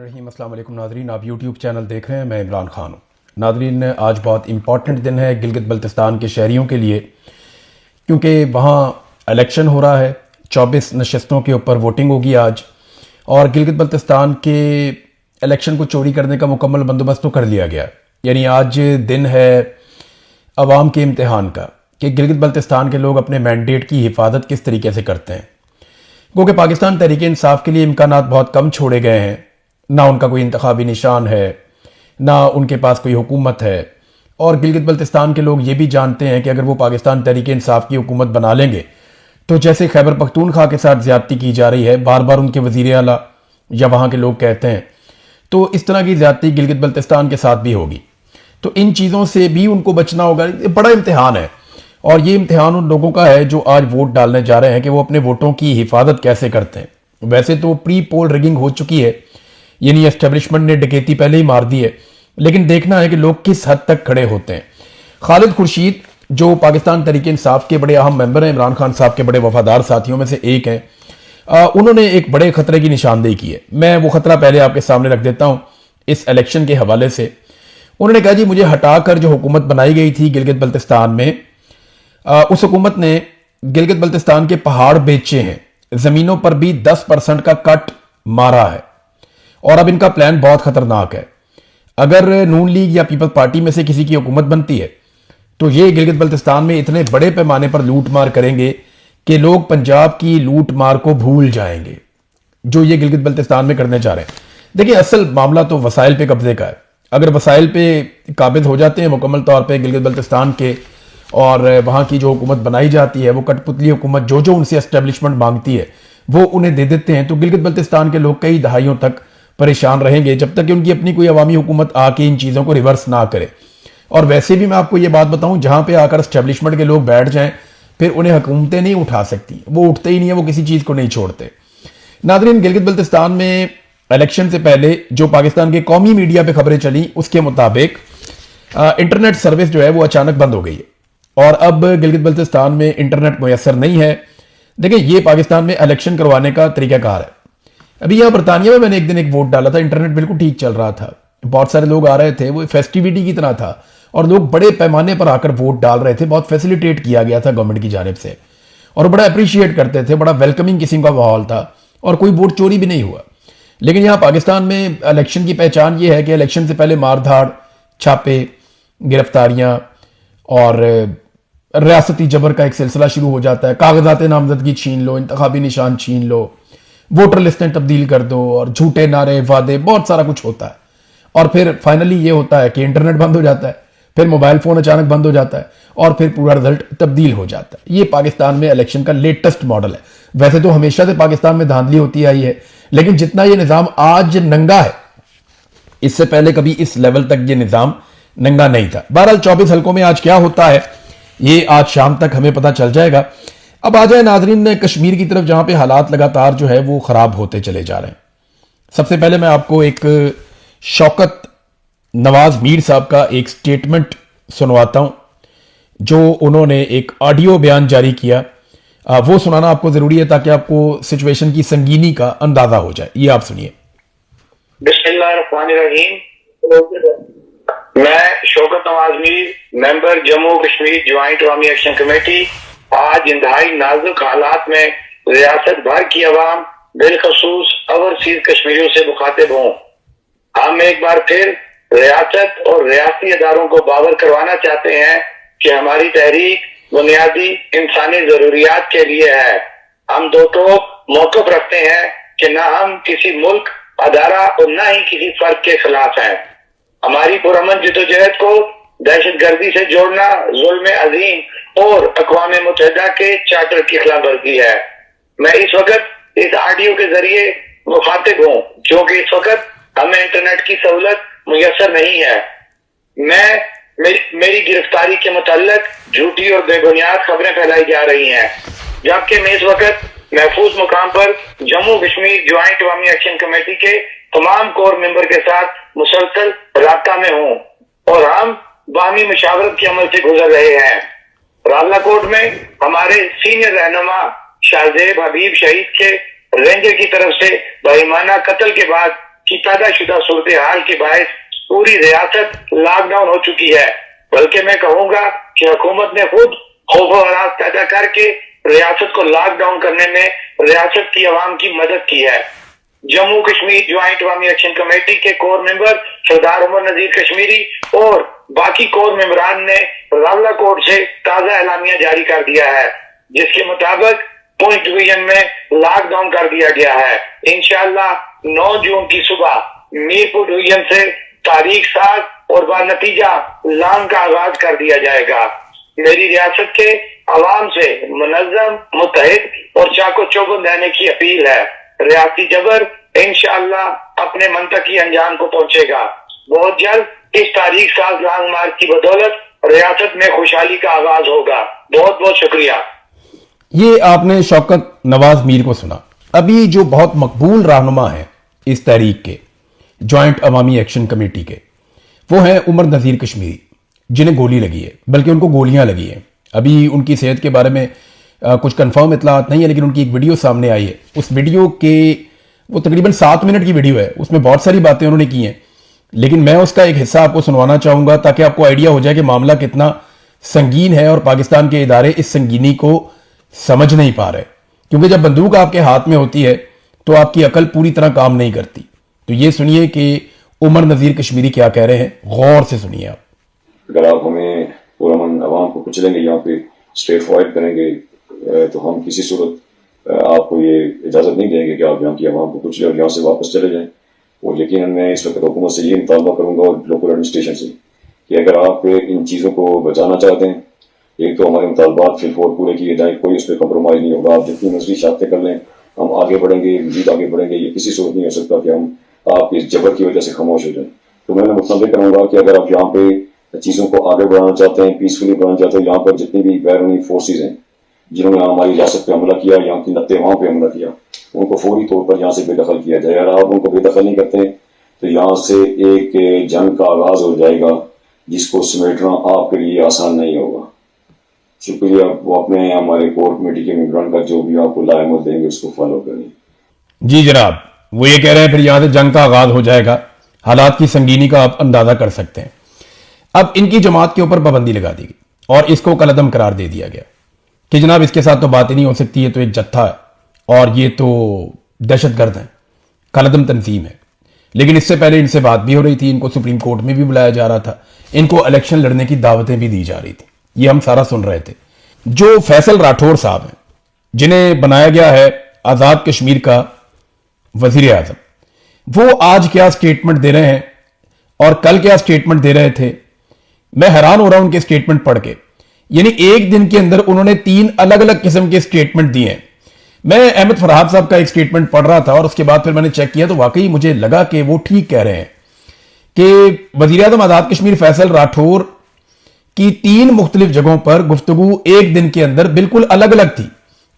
रहीम। अस्सलाम वालेकुम नाजरीन, आप यूट्यूब चैनल देख रहे हैं, मैं इमरान खान हूँ। नाजरीन, आज बहुत इम्पॉर्टेंट दिन है गिलगित बल्तिस्तान के शहरियों के लिए, क्योंकि वहाँ इलेक्शन हो रहा है। 24 नशस्तों के ऊपर वोटिंग होगी आज, और गिलगित बल्तिस्तान के इलेक्शन को चोरी करने का मुकम्मल बंदोबस्त तो कर लिया गया। यानी आज दिन है अवाम के इम्तिहान का कि गिलगित बल्तिस्तान के लोग अपने मैंडेट की हिफाजत किस तरीके से करते हैं। क्योंकि पाकिस्तान तहरीक इंसाफ के लिए इम्कानात बहुत कम छोड़े गए हैं, ना उनका कोई इंतखाबी निशान है, ना उनके पास कोई हुकूमत है। और गिलगित बल्तिस्तान के लोग ये भी जानते हैं कि अगर वो पाकिस्तान तहरीक इंसाफ की हुकूमत बना लेंगे तो जैसे खैबर पख्तूनख्वा के साथ ज्यादती की जा रही है, बार बार उनके वजीर आला या वहाँ के लोग कहते हैं, तो इस तरह की ज्यादती गिलगित बल्तिस्तान के साथ भी होगी। तो इन चीज़ों से भी उनको बचना होगा। ये बड़ा इम्तिहान है, और ये इम्तिहान उन लोगों का है जो आज वोट डालने जा रहे हैं कि वो अपने वोटों की हिफाजत कैसे करते हैं। वैसे तो प्री पोल रिगिंग हो चुकी है, यानी एस्टेब्लिशमेंट ने डकैती पहले ही मार दी है, लेकिन देखना है कि लोग किस हद तक खड़े होते हैं। खालिद खुर्शीद जो पाकिस्तान तहरीक इंसाफ के बड़े अहम मेंबर हैं, इमरान खान साहब के बड़े वफादार साथियों में से एक हैं, उन्होंने एक बड़े खतरे की निशानदेही की है। मैं वो खतरा पहले आपके सामने रख देता हूं इस इलेक्शन के हवाले से। उन्होंने कहा, जी मुझे हटाकर जो हुकूमत बनाई गई थी गिलगित बल्तिस्तान में, उस हुकूमत ने गिलगित बल्तिस्तान के पहाड़ बेचे हैं, जमीनों पर भी 10% का कट मारा है, और अब इनका प्लान बहुत खतरनाक है। अगर नून लीग या पीपल्स पार्टी में से किसी की हुकूमत बनती है तो ये गिलगित बल्तिस्तान में इतने बड़े पैमाने पर लूट मार करेंगे कि लोग पंजाब की लूट मार को भूल जाएंगे जो ये गिलगित बल्तिस्तान में करने जा रहे हैं। देखिए, असल मामला तो वसाइल पे कब्जे का है। अगर वसाइल पे काबिज हो जाते हैं मुकम्मल तौर पर गिलगित बल्तिस्तान के, और वहाँ की जो हुकूमत बनाई जाती है वो कठपुतली हुकूमत जो जो उनसे एस्टेब्लिशमेंट मांगती है वो उन्हें दे देते हैं, तो गिलगित बल्तिस्तान के लोग कई दहाइयों तक परेशान रहेंगे जब तक कि उनकी अपनी कोई अवामी हुकूमत आके इन चीज़ों को रिवर्स ना करे। और वैसे भी मैं आपको ये बात बताऊं, जहां पे आकर एस्टेब्लिशमेंट के लोग बैठ जाएं फिर उन्हें हुकूमतें नहीं उठा सकती, वो उठते ही नहीं है, वो किसी चीज़ को नहीं छोड़ते। नादरीन, गिलगित बल्तिस्तान में इलेक्शन से पहले जो पाकिस्तान के कौमी मीडिया पर खबरें चली उसके मुताबिक इंटरनेट सर्विस जो है वो अचानक बंद हो गई है, और अब गिलगित बल्तिस्तान में इंटरनेट मुयसर नहीं है। देखिए, ये पाकिस्तान में इलेक्शन करवाने का तरीकाकार है। अभी यहाँ बरतानिया में मैंने एक दिन एक वोट डाला था, इंटरनेट बिल्कुल ठीक चल रहा था, बहुत सारे लोग आ रहे थे, वो फेस्टिविटी की तरह था, और लोग बड़े पैमाने पर आकर वोट डाल रहे थे। बहुत फैसिलिटेट किया गया था गवर्नमेंट की जानिब से, और बड़ा अप्रिशिएट करते थे, बड़ा वेलकमिंग किस्म का माहौल था, और कोई वोट चोरी भी नहीं हुआ। लेकिन यहाँ पाकिस्तान में इलेक्शन की पहचान ये है कि इलेक्शन से पहले मारधाड़, छापे, गिरफ्तारियां और रियासती जबर का एक सिलसिला शुरू हो जाता है। कागजात नामजदगी छीन लो, इंतखाबी निशान छीन लो, वोटर लिस्टें तब्दील कर दो, और झूठे नारे, वादे, बहुत सारा कुछ होता है। और फिर फाइनली ये होता है कि इंटरनेट बंद हो जाता है, फिर मोबाइल फोन अचानक बंद हो जाता है, और फिर पूरा रिजल्ट तब्दील हो जाता है। ये पाकिस्तान में इलेक्शन का लेटेस्ट मॉडल है। वैसे तो हमेशा से पाकिस्तान में धांधली होती आई है, लेकिन जितना ये निज़ाम आज नंगा है, इससे पहले कभी इस लेवल तक ये निज़ाम नंगा नहीं था। बहरहाल 24 हल्कों में आज क्या होता है ये आज शाम तक हमें पता चल जाएगा। अब आ जाए नाजरीन कश्मीर की तरफ, जहां पे हालात लगातार जो है वो खराब होते चले जा रहे हैं। सबसे पहले मैं आपको एक शौकत नवाज मीर साहब का एक स्टेटमेंट सुनवाता हूं, जो उन्होंने एक ऑडियो बयान जारी किया। वो सुनाना आपको जरूरी है ताकि आपको सिचुएशन की संगीनी का अंदाजा हो जाए। ये आप सुनिए। बिस्मिल्लाहिर्रहमानिर्रहीम। मैं शौकत नवाज मीर, मेंबर जम्मू कश्मीर ज्वाइंट अवामी एक्शन कमेटी, आज इंतहाई नाजुक हालात में रियासत भर की अवाम, बिलखसूस ओवरसीज कश्मीरियों से मुखातिब हूँ। हम एक बार फिर रियासत और रियासी इदारों को बावर करवाना चाहते हैं कि हमारी तहरीक बुनियादी इंसानी जरूरियात के लिए है। हम दो मौक़िफ़ रखते हैं कि न हम किसी मुल्क, अदारा और न ही किसी फर्द के खिलाफ हैं। हमारी पुरअमन जद्दोजहद को दहशत गर्दी से जोड़ना जुल्म अजीम और अक़वाम मुत्तहिदा के चार्टर की खिलाफ वर्जी है। मैं इस वक्त इस ऑडियो के जरिए मुखातिब हूँ क्योंकि इस वक्त हमें इंटरनेट की सहूलत मुयसर नहीं है। मेरी गिरफ्तारी के मुताल्लिक झूठी और बेबुनियाद खबरें फैलाई जा रही हैं, जबकि मैं इस वक्त महफूज मुकाम पर जम्मू कश्मीर ज्वाइंट अवामी एक्शन कमेटी के तमाम कोर मेंबर के साथ मुसलसल राब्ता में हूँ, और हम बाहमी मुशावरत के अमल से गुजर रहे हैं। रावलाकोट में हमारे सीनियर रहनुमा शाहजेब हबीब शहीद के रेंजर की तरफ से बेईमाना कत्ल के बाद की पैदा शुदा सूरत हाल के बायस पूरी रियासत लॉकडाउन हो चुकी है, बल्कि मैं कहूंगा कि हुकूमत ने खुद खौफ व हरास पैदा करके रियासत को लॉकडाउन करने में रियासत की आवाम की मदद की है। जम्मू कश्मीर ज्वाइंट अवामी एक्शन कमेटी के कोर मेंबर सरदार उमर नजीर कश्मीरी और बाकी कोर मेंबरान ने रावला कोर्ट से ताजा एलामिया जारी कर दिया है, जिसके मुताबिक पुंछ डिवीजन में लॉकडाउन कर दिया गया है। इंशाअल्लाह 9 जून की सुबह मीरपुर डिवीजन से तारीख साज और बानतीजा लांग का आगाज कर दिया जाएगा। मेरी रियासत के अवाम से मुनज़्ज़म, मुत्तहिद और चाको चौबंद रहने की अपील है। रियासती जबर इंशाअल्लाह अपने मंतकी अंजाम को पहुंचेगा। बहुत जल्द इस तारीख साज लॉन्ग मार्च की बदौलत रियासत में खुशहाली का आगाज होगा। बहुत बहुत शुक्रिया। ये आपने शौकत नवाज मीर को सुना। अभी जो बहुत मकबूल रहनुमा है इस तहरीक के, ज्वाइंट अवामी एक्शन कमेटी के, वो हैं उमर नज़ीर कश्मीरी, जिन्हें गोली लगी है, बल्कि उनको गोलियां लगी हैं। अभी उनकी सेहत के बारे में कुछ कंफर्म इतलात नहीं है, लेकिन उनकी एक वीडियो सामने आई है। उस वीडियो के, वो तकरीबन 7 मिनट की वीडियो है, उसमें बहुत सारी बातें उन्होंने की हैं, लेकिन मैं उसका एक हिस्सा आपको सुनवाना चाहूंगा ताकि आपको आइडिया हो जाए कि मामला कितना संगीन है और पाकिस्तान के इदारे इस संगीनी को समझ नहीं पा रहे। क्योंकि जब बंदूक आपके हाथ में होती है तो आपकी अकल पूरी तरह काम नहीं करती। तो ये सुनिए कि उमर नज़ीर कश्मीरी क्या कह रहे हैं, गौर से सुनिए आप। अगर आप हमें पुरअमन आवाम को कुचलेंगे, यहाँ पे स्ट्रेट फॉरवर्ड करेंगे, तो हम किसी सूरत आपको ये इजाज़त नहीं देंगे कि आप यहाँ की आवाम को कुचले और यहाँ से वापस चले जाएं। और यकीनन मैं इस वक्त हुकूमत से ये मुतालबा करूँगा और लोकल एडमिनिस्ट्रेशन से कि अगर आप इन चीज़ों को बचाना चाहते हैं, एक तो हमारे मुतालबात फिलफोर पूरे किए जाएँ, कोई उस पर कम्प्रोमाइज़ नहीं होगा। आप जितनी मर्जी शाखें कर लें, हम आगे बढ़ेंगे, मजीद आगे बढ़ेंगे। ये किसी सूरत नहीं हो सकता कि हम आप इस जबर की वजह से खामोश हो जाएं। तो मैं मुतलबा करूँगा कि अगर आप यहाँ पे चीज़ों को आगे बढ़ाना चाहते हैं, पीसफुली बढ़ाना चाहते हैं, यहाँ पर जितनी भी बैरूनी फोर्सेज हैं जिन्होंने हमारी रियासत पे हमला किया, यहाँ की नत्ते वहाँ पे हमला किया, उनको फौरी तौर पर यहाँ से बेदखल किया जाए। अगर आप उनको बेदखल नहीं करते तो यहाँ से एक जंग का आगाज हो जाएगा जिसको समेटना आपके लिए आसान नहीं होगा। शुक्रिया। वो अपने हमारे कोर कमेटी के मेंबरान का जो भी आपको लायमत देंगे उसको फॉलो करें। जी जनाब, वो ये कह रहे हैं फिर यहाँ से जंग का आगाज हो जाएगा। हालात की संगीनी का आप अंदाजा कर सकते हैं। अब इनकी जमात के ऊपर पाबंदी लगा दी गई और इसको कलअदम करार दे दिया गया कि जनाब इसके साथ तो बात ही नहीं हो सकती, है तो एक जत्था है और ये तो दहशतगर्द है, कलअदम तंजीम है। लेकिन इससे पहले इनसे बात भी हो रही थी, इनको सुप्रीम कोर्ट में भी बुलाया जा रहा था, इनको इलेक्शन लड़ने की दावतें भी दी जा रही थी। ये हम सारा सुन रहे थे। जो फैसल राठौर साहब हैं, जिन्हें बनाया गया है आजाद कश्मीर का वजीर आजम, वो आज क्या स्टेटमेंट दे रहे हैं और कल क्या स्टेटमेंट दे रहे थे, मैं हैरान हो रहा हूं उनके स्टेटमेंट पढ़ के। यानी एक दिन के अंदर उन्होंने 3 अलग अलग किस्म के स्टेटमेंट दिए हैं। मैं अहमद फरहाद साहब का एक स्टेटमेंट पढ़ रहा था और उसके बाद फिर मैंने चेक किया तो वाकई मुझे लगा कि वो ठीक कह रहे हैं कि वजीर आजम आजाद कश्मीर फैसल राठौर की 3 मुख्तलिफ जगहों पर गुफ्तगू एक दिन के अंदर बिल्कुल अलग अलग थी।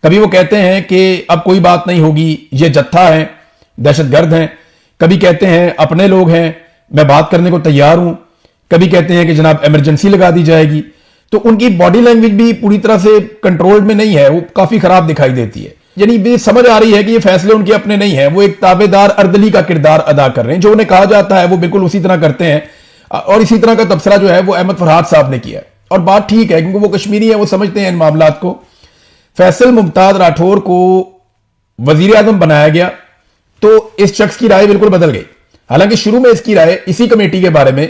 कभी वो कहते हैं कि अब कोई बात नहीं होगी, ये जत्था है, दहशतगर्द हैं। कभी कहते हैं अपने लोग हैं, मैं बात करने को तैयार हूं। कभी कहते हैं कि जनाब इमरजेंसी लगा दी जाएगी। तो उनकी बॉडी लैंग्वेज भी पूरी तरह से कंट्रोल में नहीं है, वो काफी खराब दिखाई देती है। यानी भी समझ आ रही है कि ये फैसले उनके अपने नहीं है, वो एक ताबेदार अर्दली का किरदार अदा कर रहे हैं। जो उन्हें कहा जाता है वो बिल्कुल उसी तरह करते हैं और इसी तरह का तबसरा जो है वो अहमद फरहाद साहब ने किया है। और बात ठीक है क्योंकि वो कश्मीरी है, वो समझते हैं इन मामलात को। फैसल मुमताज राठौर को वजीर आजम बनाया गया तो इस शख्स की राय बिल्कुल बदल गई। हालांकि शुरू में इसकी राय इसी कमेटी के बारे में,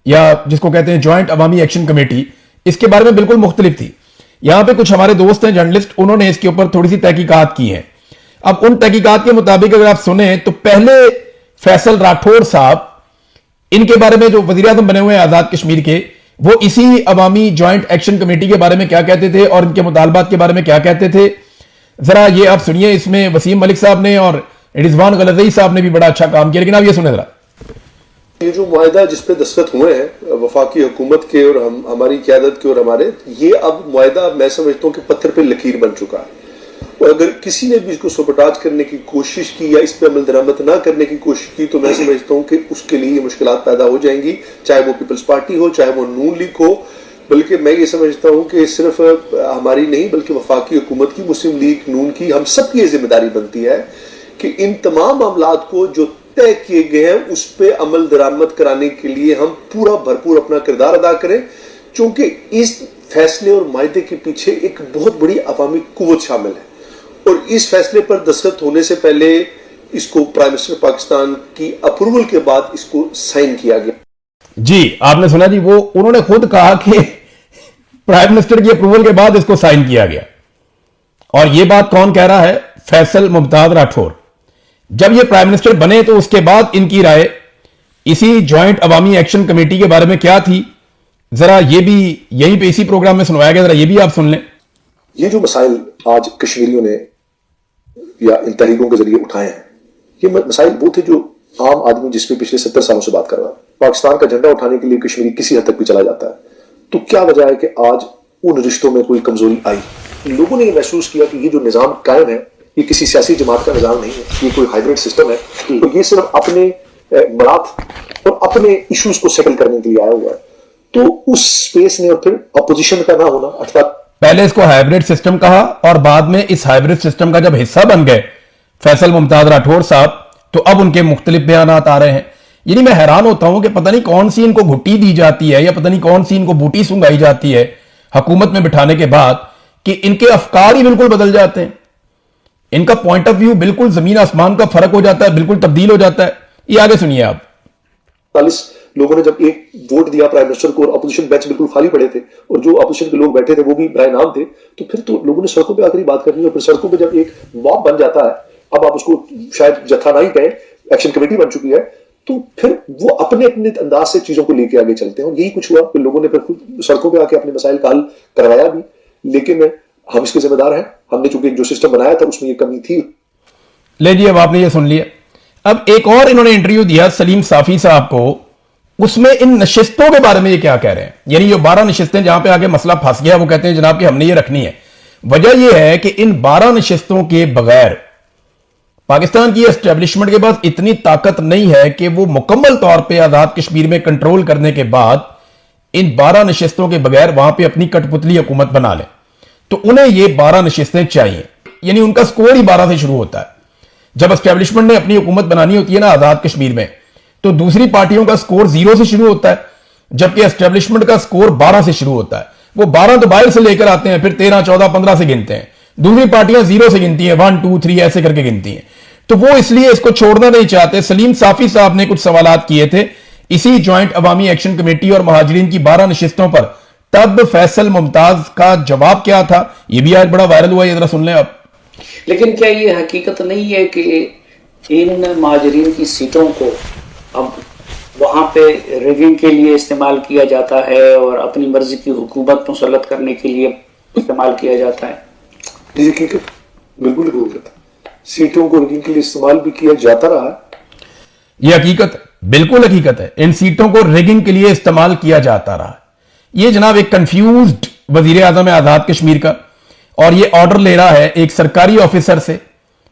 या जिसको कहते हैं ज्वाइंट अवामी एक्शन कमेटी, इसके बारे में बिल्कुल मुख्तलिफ थी। यहां पे कुछ हमारे दोस्त हैं जर्नलिस्ट, उन्होंने इसके ऊपर थोड़ी सी तहकीकात की है। अब उन तहकीकात के मुताबिक अगर आप सुने तो पहले फैसल राठौर साहब, इनके बारे में जो वजीर आजम बने हुए हैं आजाद कश्मीर के, वो इसी अवामी ज्वाइंट एक्शन कमेटी के बारे में क्या कहते थे और इनके मुतालबात के बारे में क्या कहते थे, जरा ये आप सुनिए। इसमें वसीम मलिक साहब ने और रिजवान गलज़ई साहब ने भी बड़ा अच्छा काम किया, लेकिन आप ये सुने जरा। ये जो मुआहदा जिस पे दस्तखत हुए हैं वफाकी हुकूमत के और हमारी क़यादत के और हमारे, ये अब मुआहदा मैं समझता हूँ कि पत्थर पे लकीर बन चुका है। और अगर किसी ने भी इसको सबोटाज करने की कोशिश की या इस पे अमल दरामद ना करने की कोशिश की तो मैं समझता हूँ कि उसके लिए ये मुश्किलात पैदा हो जाएंगी, चाहे वो पीपल्स पार्टी हो, चाहे वो नून लीग हो। बल्कि मैं ये समझता हूँ कि सिर्फ हमारी नहीं बल्कि वफाकी हुकूमत की, मुस्लिम लीग, नून की, हम सब की ये जिम्मेदारी बनती है कि इन तमाम मामलात को जो طے کیے گئے ہیں اس پہ عمل درآمد کرانے کے لیے ہم پورا بھرپور اپنا کردار ادا کریں، چونکہ اس فیصلے اور معاہدے کے پیچھے ایک بہت بڑی عوامی قوت شامل ہے، اور اس فیصلے پر دستخط ہونے سے پہلے اس کو پرائم منسٹر پاکستان کی اپروول کے بعد اس کو سائن کیا گیا۔ جی آپ نے سنا جی، وہ انہوں نے خود کہا کہ پرائم منسٹر کی اپروول کے بعد اس کو سائن کیا گیا، اور یہ بات کون کہہ رہا ہے؟ فیصل ممتاز راٹھور۔ جب یہ پرائم منسٹر بنے تو اس کے بعد ان کی رائے اسی جوائنٹ عوامی ایکشن کمیٹی کے بارے میں کیا تھی، ذرا یہ بھی یہیں پہ اسی پروگرام میں سنوایا گیا، ذرا یہ بھی آپ سن لیں۔ یہ جو مسائل آج کشمیریوں نے یا ان تحریکوں کے ذریعے اٹھائے ہیں، یہ مسائل وہ تھے جو عام آدمی جس پہ پچھلے 70 سالوں سے بات کر رہا ہے۔ پاکستان کا جھنڈا اٹھانے کے لیے کشمیری کسی حد تک بھی چلا جاتا ہے، تو کیا وجہ ہے کہ آج ان رشتوں میں کوئی کمزوری آئی؟ لوگوں نے یہ محسوس کیا کہ یہ جو نظام قائم ہے یہ کسی سیاسی جماعت کا نظام نہیں ہے، یہ کوئی ہائیبرڈ سسٹم ہے، تو یہ صرف اپنے ملات اور اپنے ایشوز کو سیٹل کرنے کے لیے آیا ہوا ہے۔ تو اس سپیس نے اور پھر اپوزیشن کا نہ ہونا اتفاق، پہلے اس کو ہائیبرڈ سسٹم کہا، اور بعد میں اس ہائیبرڈ سسٹم کا جب حصہ بن گئے فیصل ممتاز راٹھور صاحب، تو اب ان کے مختلف بیانات آ رہے ہیں۔ یعنی میں حیران ہوتا ہوں کہ پتہ نہیں کون سی ان کو گھٹی دی جاتی ہے، یا پتہ نہیں کون سی ان کو بوٹی سنگائی جاتی ہے حکومت میں بٹھانے کے بعد، کہ ان کے افکار ہی بالکل بدل جاتے ہیں، ان کا پوائنٹ آف ویو بالکل زمین آسمان کا فرق ہو جاتا ہے، بالکل تبدیل ہو جاتا ہے۔ یہ آگے سنیے آپ۔ 40 لوگوں نے جب ایک ووٹ دیا پرائم منسٹر کو اور اپوزیشن بینچ بالکل خالی پڑے تھے، اور جو اپوزیشن کے لوگ بیٹھے تھے وہ بھی برائے نام تھے، تو پھر تو لوگوں نے سڑکوں پہ آ کر ہی بات کرنی، اور پھر سڑکوں پہ جب ایک موب بن جاتا ہے، اب آپ اس کو شاید جتھا نہ ہی کہیں، ایکشن کمیٹی بن چکی ہے، تو پھر وہ اپنے انداز سے چیزوں کو لے کے آگے چلتے ہیں، اور یہی کچھ ہوا کہ لوگوں نے پھر خود سڑکوں پہ آ کے اپنے مسائل کا حل کروایا بھی، لیکن ہم اس کے ذمہ دار ہیں، ہم نے چونکہ جو سسٹم بنایا تھا اس میں یہ کمی تھی۔ لے جی، اب آپ نے یہ سن لیا۔ اب ایک اور انہوں نے انٹرویو دیا سلیم صافی صاحب کو، اس میں ان نشستوں کے بارے میں یہ کیا کہہ رہے ہیں، یعنی یہ 12 نشستیں جہاں پہ آگے مسئلہ پھنس گیا، وہ کہتے ہیں جناب کہ ہم نے یہ رکھنی ہے۔ وجہ یہ ہے کہ ان 12 نشستوں کے بغیر پاکستان کی اسٹیبلشمنٹ کے پاس اتنی طاقت نہیں ہے کہ وہ مکمل طور پہ آزاد کشمیر میں کنٹرول کرنے کے بعد ان 12 نشستوں کے بغیر وہاں پہ اپنی کٹ پتلی حکومت بنا لیں، تو انہیں یہ 12 نشستیں چاہیے، یعنی ان کا سکور ہی 12 سے شروع ہوتا ہے۔ جب اسٹیبلشمنٹ نے اپنی حکومت بنانی ہوتی ہے نا آزاد کشمیر میں، تو دوسری پارٹیوں کا سکور 0 سے شروع ہوتا ہے، جبکہ اسٹیبلشمنٹ کا سکور 12 سے شروع ہوتا ہے۔ وہ 12 تو باہر سے لے کر آتے ہیں، پھر 13 14 15 سے گنتے ہیں، دوسری پارٹیاں 0 سے گنتی ہیں، 1 2 3 ایسے کر کے گنتی ہیں، تو وہ اس لیے اس کو چھوڑنا نہیں چاہتے۔ سلیم صافی صاحب نے کچھ سوالات کیے تھے اسی جوائنٹ عوامی ایکشن کمیٹی اور مہاجرین کی 12 نشستوں پر، تب فیصل ممتاز کا جواب کیا تھا، یہ بھی آج بڑا وائرل ہوا ہے، یہ ذرا سن لیں آپ۔ لیکن کیا یہ حقیقت نہیں ہے کہ ان مہاجرین کی سیٹوں کو اب وہاں پہ ریگنگ کے لیے استعمال کیا جاتا ہے اور اپنی مرضی کی حکومت مسلط کرنے کے لیے استعمال کیا جاتا ہے؟ یہ حقیقت بالکل حقیقت ہے، سیٹوں کو ریگنگ کے لیے استعمال بھی کیا جاتا رہا ہے، یہ حقیقت بالکل حقیقت ہے، ان سیٹوں کو ریگنگ کے لیے استعمال کیا جاتا رہا۔ یہ جناب ایک کنفیوزڈ وزیر اعظم ہے آزاد کشمیر کا، اور یہ آرڈر لے رہا ہے ایک سرکاری آفیسر سے،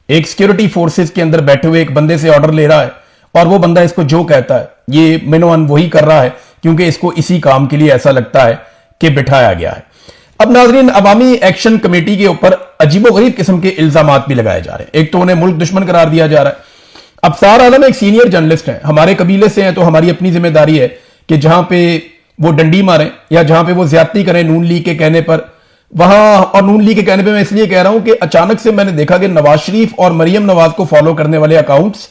ایک سیکیورٹی فورسز کے اندر بیٹھے ہوئے ایک بندے سے آرڈر لے رہا ہے، اور وہ بندہ اس کو جو کہتا ہے یہ منوان وہی کر رہا ہے، کیونکہ اس کو اسی کام کے لیے ایسا لگتا ہے کہ بٹھایا گیا ہے۔ اب ناظرین، عوامی ایکشن کمیٹی کے اوپر عجیب و غریب قسم کے الزامات بھی لگائے جا رہے ہیں۔ ایک تو انہیں ملک دشمن قرار دیا جا رہا ہے۔ ابصار عالم ایک سینئر جرنلسٹ ہیں، ہمارے قبیلے سے ہیں، تو ہماری اپنی ذمہ داری ہے کہ جہاں پہ وہ ڈنڈی ماریں یا جہاں پہ وہ زیادتی کریں نون لیگ کے کہنے پر، وہاں، اور نون لیگ کے کہنے پہ میں اس لیے کہہ رہا ہوں کہ اچانک سے میں نے دیکھا کہ نواز شریف اور مریم نواز کو فالو کرنے والے اکاؤنٹس،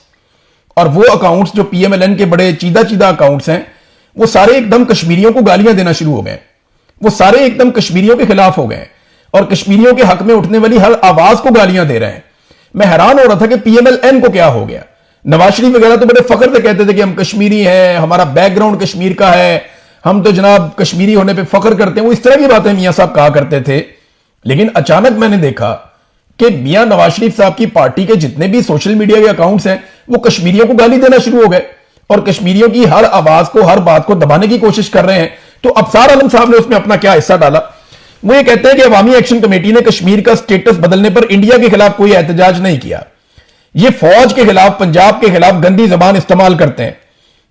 اور وہ اکاؤنٹس جو پی ایم ایل این کے بڑے چیدہ چیدہ اکاؤنٹس ہیں، وہ سارے ایک دم کشمیریوں کو گالیاں دینا شروع ہو گئے، وہ سارے ایک دم کشمیریوں کے خلاف ہو گئے اور کشمیریوں کے حق میں اٹھنے والی ہر آواز کو گالیاں دے رہے ہیں۔ میں حیران ہو رہا تھا کہ پی ایم ایل این کو کیا ہو گیا۔ نواز شریف وغیرہ تو بڑے فخر سے کہتے تھے کہ ہم کشمیری ہیں، ہمارا بیک گراؤنڈ کشمیر کا ہے، ہم تو جناب کشمیری ہونے پہ فخر کرتے ہیں، وہ اس طرح کی باتیں میاں صاحب کہا کرتے تھے۔ لیکن اچانک میں نے دیکھا کہ میاں نواز شریف صاحب کی پارٹی کے جتنے بھی سوشل میڈیا کے اکاؤنٹس ہیں وہ کشمیریوں کو گالی دینا شروع ہو گئے اور کشمیریوں کی ہر آواز کو، ہر بات کو دبانے کی کوشش کر رہے ہیں۔ تو ابصار عالم صاحب نے اس میں اپنا کیا حصہ ڈالا؟ وہ یہ کہتے ہیں کہ عوامی ایکشن کمیٹی نے کشمیر کا سٹیٹس بدلنے پر انڈیا کے خلاف کوئی احتجاج نہیں کیا، یہ فوج کے خلاف، پنجاب کے خلاف گندی زبان استعمال کرتے ہیں۔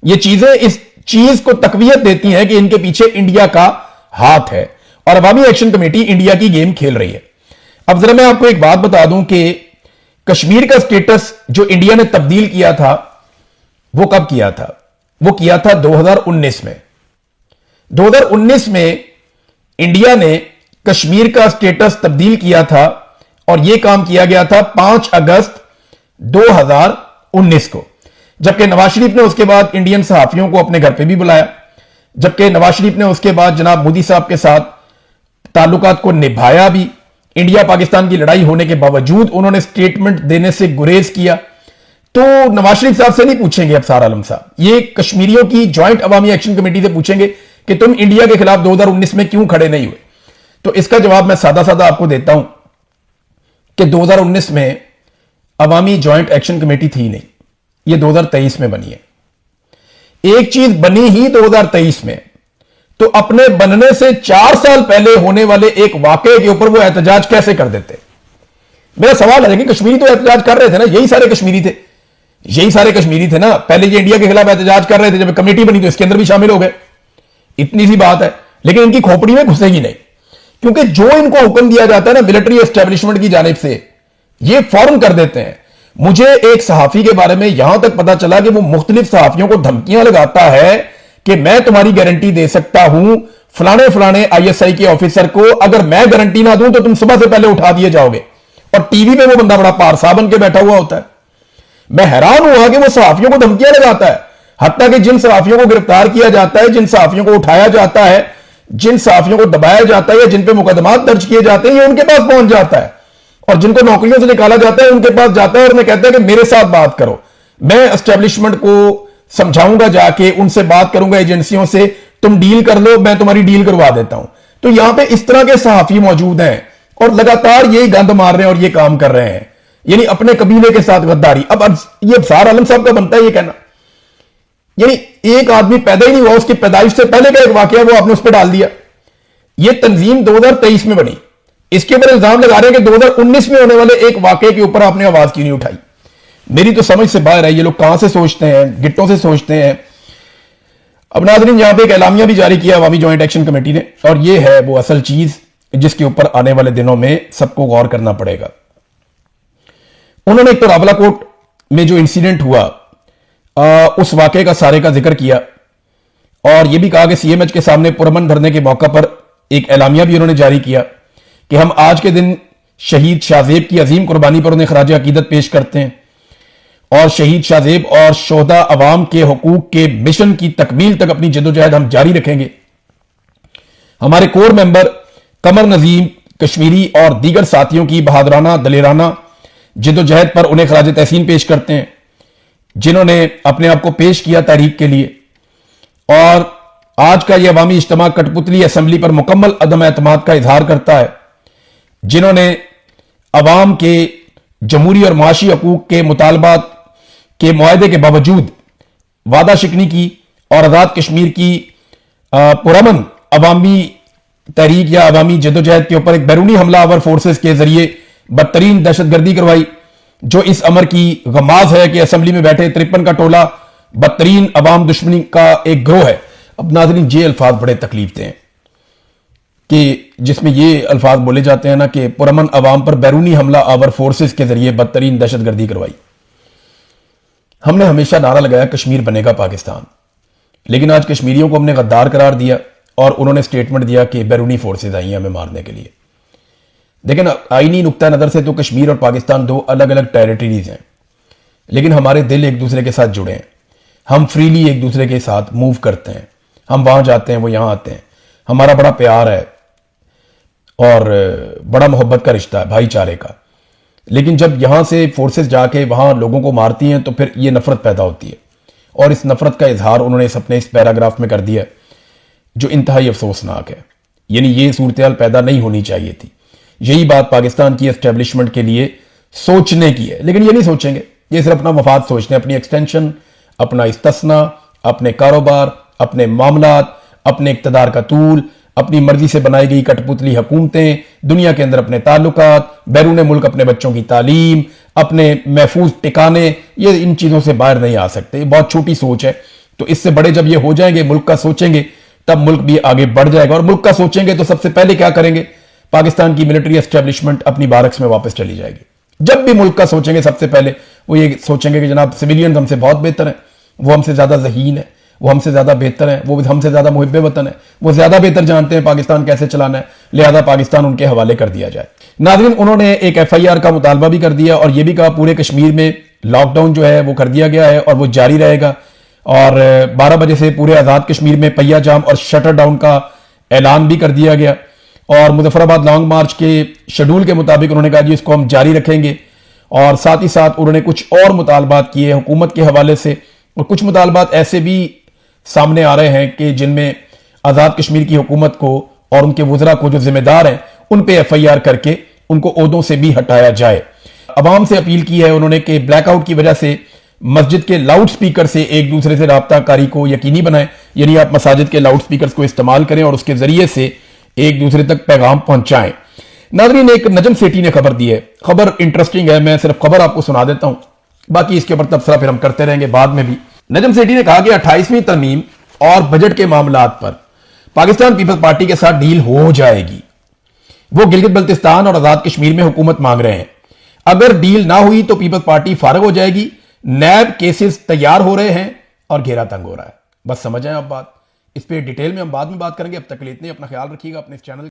یہ چیزیں اس چیز کو تقویت دیتی ہیں کہ ان کے پیچھے انڈیا کا ہاتھ ہے اور عوامی ایکشن کمیٹی انڈیا کی گیم کھیل رہی ہے۔ اب ذرا میں آپ کو ایک بات بتا دوں کہ کشمیر کا سٹیٹس جو انڈیا نے تبدیل کیا تھا वो कब किया था? वो किया था 2019 में। 2019 में इंडिया ने कश्मीर का स्टेटस तब्दील किया था और यह काम किया गया था 5 अगस्त 2019 को, जबकि नवाज शरीफ ने उसके बाद इंडियन सहाफियों को अपने घर पे भी बुलाया, जबकि नवाज शरीफ ने उसके बाद जनाब मोदी साहब के साथ ताल्लुकात को निभाया भी। इंडिया पाकिस्तान की लड़ाई होने के बावजूद उन्होंने स्टेटमेंट देने से गुरेज किया। तो नवाज शरीफ साहब से नहीं पूछेंगे अब सार आलम साहब, ये कश्मीरियों की ज्वाइंट अवामी एक्शन कमेटी से पूछेंगे कि तुम इंडिया के खिलाफ 2019 में क्यों खड़े नहीं हुए। तो इसका जवाब मैं सादा सादा आपको देता हूं कि 2019 में अवामी ज्वाइंट एक्शन कमेटी थी नहीं, ये 2023 में बनी है। एक चीज बनी ही 2023 में, तो अपने बनने से 4 साल पहले होने वाले एक वाकये के ऊपर वो एहतजाज कैसे कर देते? मेरा सवाल है कि कश्मीरी तो एहतजाज कर रहे थे ना, यही सारे कश्मीरी थे, यही सारे कश्मीरी थे ना। पहले ये इंडिया के खिलाफ एहतजाज कर रहे थे, जब कमेटी बनी तो इसके अंदर भी शामिल हो गए, इतनी सी बात है। लेकिन इनकी खोपड़ी में घुसेगी नहीं, क्योंकि जो इनको हुक्म दिया जाता है ना मिलिट्री एस्टेब्लिशमेंट की जानिब से, ये फौरन कर देते हैं। मुझे एक सहाफी के बारे में यहां तक पता चला कि वो मुख्तलिफ सहाफियों को धमकियां लगाता है कि मैं तुम्हारी गारंटी दे सकता हूं फलाने फलाने आईएसआई के ऑफिसर को, अगर मैं गारंटी ना दूं तो तुम सुबह से पहले उठा दिए जाओगे। और टीवी पे वो बंदा बड़ा पारसा बन के बैठा हुआ होता है। मैं हैरान हुआ कि वो सहाफियों को धमकियां लगाता है, हत्ता कि जिन सहाफियों को गिरफ्तार किया जाता है, जिन सहाफियों को उठाया जाता है, जिन सहाफियों को दबाया जाता है या जिन पे मुकदमात दर्ज किए जाते हैं, ये उनके पास पहुंच जाता है। और जिनको नौकरियों से निकाला जाता है उनके पास जाता है और उन्हें कहता है कि मेरे साथ बात करो, मैं एस्टेब्लिशमेंट को समझाऊंगा, जाके उनसे बात करूंगा, एजेंसियों से, तुम डील कर लो, मैं तुम्हारी डील करवा देता हूं। तो यहां पे इस तरह के सहाफी मौजूद हैं और लगातार यही गंद मार रहे हैं और ये काम कर रहे हैं, यानी अपने कबीले के साथ गद्दारी। अब ये सार आलम साहब का बनता है ये कहना, यानी एक आदमी पैदा ही नहीं हुआ, उसकी पैदाइश से पहले का एक वाकया वो आपने उस पर डाल दिया। ये तंजीम 2023 में बनी, इसके ऊपर इल्जाम लगा रहे हैं कि 2019 में होने वाले एक वाकये के ऊपर आपने आवाज क्यों नहीं उठाई। मेरी तो समझ से बाहर है, ये लोग कहां से सोचते हैं, गिट्टों से सोचते हैं। अब नाज़रीन, यहां पे एक एलामिया भी जारी किया अवामी ज्वाइंट एक्शन कमेटी ने, और ये है वो असल चीज जिसके ऊपर आने वाले दिनों में सबको गौर करना पड़ेगा। उन्होंने एक तो रावलाकोट में जो इंसिडेंट हुआ उस वाकये का सारे का जिक्र किया और यह भी कहा कि सीएमएच के सामने पुरअमन धरने के मौका पर एक एलामिया भी उन्होंने जारी किया कि हम आज के दिन शहीद शाहजेब की अजीम कुर्बानी पर उन्हें खराज अकीदत पेश करते हैं और शहीद शाहजेब और शोहदा अवाम के हुकूक के मिशन की तकमील तक अपनी जद्दोजहद हम जारी रखेंगे। हमारे कोर मेंबर कमर नजीम कश्मीरी और दीगर साथियों की बहादुराना दलेराना जद्दोजहद पर उन्हें खराज तहसीन पेश करते हैं, जिन्होंने अपने आप को पेश किया तहरीक के लिए। और आज का यह अवामी इज्तिमा कठपुतली असम्बली पर मुकम्मल अदम एतमाद का इजहार करता है, जिन्होंने अवाम के जमहूरी और माशी हकूक के मुतालबात के मुआहदे के बावजूद वादा शिकनी की और आज़ाद कश्मीर की पुरअमन अवामी तहरीक या अवामी जद्दोजहद के ऊपर एक बैरूनी हमलावर फोर्सेस के जरिए बदतरीन दहशतगर्दी करवाई, जो इस अमर की गमाज है कि असम्बली में बैठे 53 का टोला बदतरीन अवाम दुश्मनी का एक ग्रोह है। अब नाज़रीन, ये अल्फाज बड़े तकलीफ दें कि जिसमें ये अल्फाज बोले जाते हैं ना कि पुरअमन अवाम पर बैरूनी हमला आवर फोर्सेस के जरिए बदतरीन दहशतगर्दी करवाई। हमने हमेशा नारा लगाया कश्मीर बनेगा पाकिस्तान, लेकिन आज कश्मीरियों को हमने गद्दार करार दिया और उन्होंने स्टेटमेंट दिया कि बैरूनी फोर्सेज आई हैं हमें मारने के लिए। लेकिन आईनी नुक्ता नजर से तो कश्मीर और पाकिस्तान दो अलग अलग टेरिटरीज हैं, लेकिन हमारे दिल एक दूसरे के साथ जुड़े हैं। हम फ्रीली एक दूसरे के साथ मूव करते हैं, हम वहां जाते हैं, वो यहां आते हैं। हमारा बड़ा प्यार है और बड़ा मोहब्बत का रिश्ता है, भाईचारे का। लेकिन जब यहां से फोर्सेस जाके वहां लोगों को मारती हैं तो फिर ये नफरत पैदा होती है, और इस नफरत का इजहार उन्होंने अपने इस पैराग्राफ में कर दिया, जो इंतहाई अफसोसनाक है। यानी ये सूरत पैदा नहीं होनी चाहिए थी। यही बात पाकिस्तान की एस्टेब्लिशमेंट के लिए सोचने की है, लेकिन ये नहीं सोचेंगे। ये सिर्फ अपना मफाद सोचते हैं, अपनी एक्सटेंशन, अपना इस्तिस्ना, अपने कारोबार, अपने मामलात, अपने इक्तदार का तूल, अपनी मर्जी से बनाई गई कठपुतली हुकूमतें, दुनिया के अंदर अपने ताल्लुकात, बैरून मुल्क अपने बच्चों की तालीम, अपने महफूज टिकाने, ये इन चीज़ों से बाहर नहीं आ सकते। बहुत छोटी सोच है। तो इससे बड़े जब ये हो जाएंगे, मुल्क का सोचेंगे, तब मुल्क भी आगे बढ़ जाएगा। और मुल्क का सोचेंगे तो सबसे पहले क्या करेंगे? पाकिस्तान की मिलिट्री एस्टेब्लिशमेंट अपनी बारक्स में वापस चली जाएगी। जब भी मुल्क का सोचेंगे सबसे पहले वो ये सोचेंगे कि जनाब सिविलियन हमसे बहुत बेहतर हैं, وہ ہم سے زیادہ ذہین ہے, وہ ہم سے زیادہ بہتر ہیں, وہ ہم سے زیادہ محب وطن ہے, وہ زیادہ بہتر جانتے ہیں پاکستان کیسے چلانا ہے, لہذا پاکستان ان کے حوالے کر دیا جائے. ناظرین, انہوں نے ایک ایف آئی آر کا مطالبہ بھی کر دیا اور یہ بھی کہا پورے کشمیر میں لاک ڈاؤن جو ہے وہ کر دیا گیا ہے اور وہ جاری رہے گا, اور 12 بجے سے پورے آزاد کشمیر میں پہیہ جام اور شٹر ڈاؤن کا اعلان بھی کر دیا گیا. اور مظفر آباد لانگ مارچ کے شیڈول کے مطابق انہوں نے کہا جی اس کو ہم جاری رکھیں گے, اور ساتھ ہی ساتھ انہوں نے کچھ اور مطالبات کیے حکومت کے حوالے سے, اور کچھ مطالبات ایسے بھی سامنے آ رہے ہیں کہ جن میں آزاد کشمیر کی حکومت کو اور ان کے وزراء کو جو ذمہ دار ہیں ان پہ ایف آئی آر کر کے ان کو عہدوں سے بھی ہٹایا جائے. عوام سے اپیل کی ہے انہوں نے کہ بلیک آؤٹ کی وجہ سے مسجد کے لاؤڈ سپیکر سے ایک دوسرے سے رابطہ کاری کو یقینی بنائیں, یعنی آپ مساجد کے لاؤڈ سپیکرز کو استعمال کریں اور اس کے ذریعے سے ایک دوسرے تک پیغام پہنچائیں. ناظرین, ایک نجم سیٹھی نے خبر دی ہے, خبر انٹرسٹنگ ہے, میں صرف خبر آپ کو سنا دیتا ہوں, باقی اس کے اوپر تبصرہ پھر ہم کرتے رہیں گے بعد میں بھی. نجم سیٹھی نے کہا کہ 28ویں ترمیم اور بجٹ کے معاملات پر پاکستان پیپلز پارٹی کے ساتھ ڈیل ہو جائے گی. وہ گلگت بلتستان اور آزاد کشمیر میں حکومت مانگ رہے ہیں. اگر ڈیل نہ ہوئی تو پیپلز پارٹی فارغ ہو جائے گی. نیب کیسز تیار ہو رہے ہیں اور گھیرا تنگ ہو رہا ہے. بس سمجھیں آپ بات, اس پہ ڈیٹیل میں ہم بعد میں بات کریں گے. اب تک کے لیے اتنے, اپنا خیال رکھیے گا, اپنے اس چینل